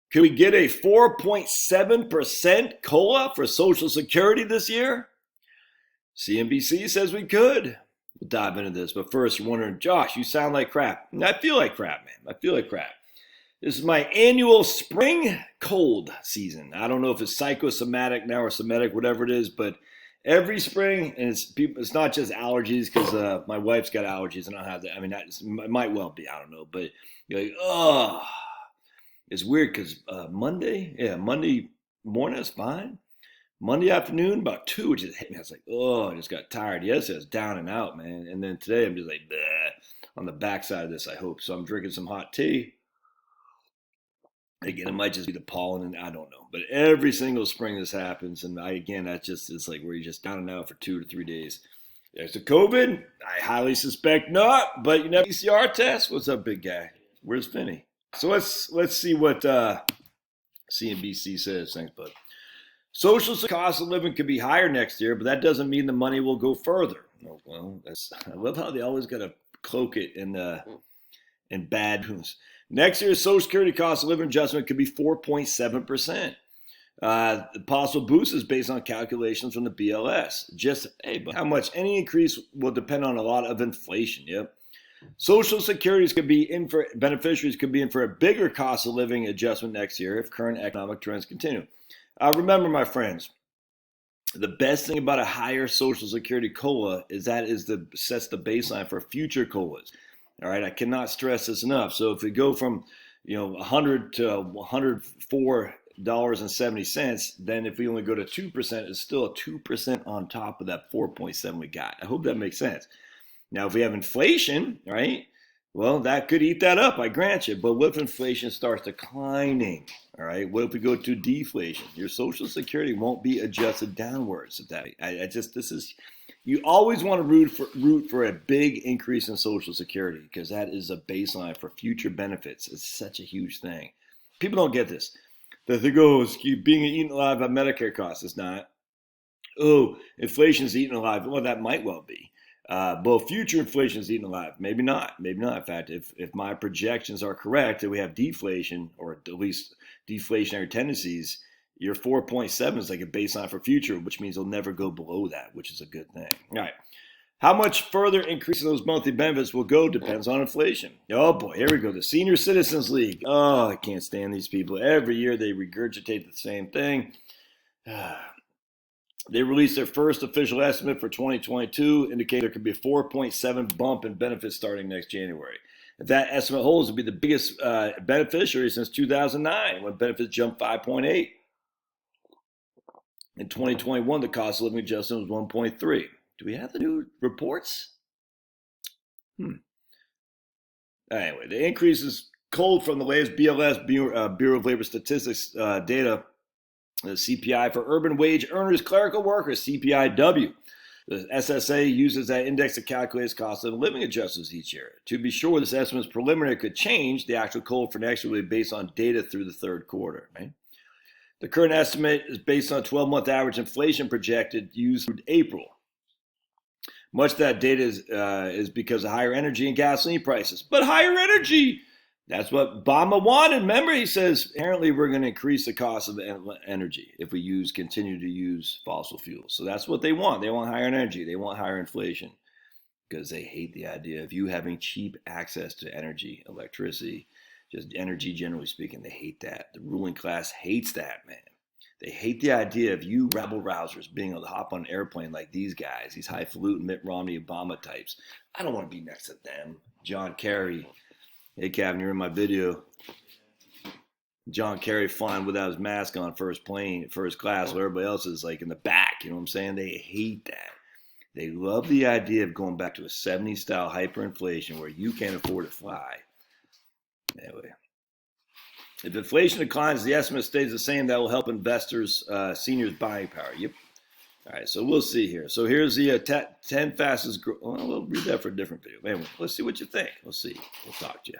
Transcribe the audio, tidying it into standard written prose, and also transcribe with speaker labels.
Speaker 1: Could we get a 4.7% COLA for Social Security this year? CNBC says we could. We'll dive into this. But first, you're wondering, Josh, you sound like crap. I feel like crap, man. I feel like crap. This is my annual spring cold season. I don't know if it's psychosomatic now or somatic, whatever it is, but every spring, and it's not just allergies because my wife's got allergies and I don't have that. I mean, it might well be. I don't know. But you're like, oh. It's weird because Monday morning is fine. Monday afternoon, about 2, it just hit me. I was like, oh, I just got tired. Yes, it was down and out, man. And then today I'm just like, bleh, on the backside of this, I hope. So I'm drinking some hot tea. Again, it might just be the pollen, and I don't know. But every single spring this happens. And it's like where you're just down and out for 2 to 3 days. There's the COVID. I highly suspect not, but you know, PCR test. What's up, big guy? Where's Finney? So let's see what CNBC says. Thanks, bud. Social cost of living could be higher next year, but that doesn't mean the money will go further. Oh, well, I love how they always got to cloak it in bad news. Next year's Social Security cost of living adjustment could be 4.7%. The possible boost is based on calculations from the BLS. But how much? Any increase will depend on a lot of inflation. Yep. Social Securities beneficiaries could be in for a bigger cost of living adjustment next year if current economic trends continue. Remember, my friends, the best thing about a higher Social Security COLA is sets the baseline for future COLAs. All right, I cannot stress this enough. So if we go from $100 to $104.70, then if we only go to 2%, it's still a 2% on top of that 4.7 we got. I hope that makes sense. Now, if we have inflation, right, well, that could eat that up, I grant you. But what if inflation starts declining? All right, what if we go to deflation? Your Social Security won't be adjusted downwards. You always want to root for a big increase in Social Security because that is a baseline for future benefits. It's such a huge thing. People don't get this. They think, oh, it's being eaten alive by Medicare costs. It's not. Oh, inflation's eaten alive. Well, that might well be. But future inflation is eaten alive. Maybe not. Maybe not. In fact, if my projections are correct that we have deflation or at least deflationary tendencies, your 4.7 is like a baseline for future, which means it'll never go below that, which is a good thing. All right. How much further increase in those monthly benefits will go depends on inflation. Oh boy, here we go. The Senior Citizens League. Oh, I can't stand these people. Every year they regurgitate the same thing. They released their first official estimate for 2022, indicating there could be a 4.7 bump in benefits starting next January. If that estimate holds, it'll be the biggest beneficiary since 2009, when benefits jumped 5.8. In 2021, the cost of living adjustment was 1.3. Do we have the new reports? Anyway, the increase is cold from the latest BLS, Bureau of Labor Statistics data. The CPI for urban wage earners, clerical workers, CPIW. The SSA uses that index to calculate cost of living adjustments each year. To be sure, this estimate is preliminary, could change. The actual COLA for next year will be based on data through the third quarter. Right? The current estimate is based on 12-month average inflation projected used through April. Much of that data is because of higher energy and gasoline prices. But higher energy! That's what Obama wanted. Remember, he says, apparently we're going to increase the cost of energy if we continue to use fossil fuels. So that's what they want. They want higher energy. They want higher inflation because they hate the idea of you having cheap access to energy, electricity, just energy generally speaking. They hate that. The ruling class hates that, man. They hate the idea of you rabble-rousers being able to hop on an airplane like these guys, these highfalutin Mitt Romney, Obama types. I don't want to be next to them. John Kerry. Hey, Kevin, you're in my video. John Kerry flying without his mask on first class, while everybody else is like in the back. You know what I'm saying? They hate that. They love the idea of going back to a 70s style hyperinflation where you can't afford to fly. Anyway, if inflation declines, the estimate stays the same. That will help investors, seniors' buying power. Yep. All right, so we'll see here. So here's the 10 fastest growth. Well, we'll read that for a different video. Anyway, let's see what you think. We'll see. We'll talk to you.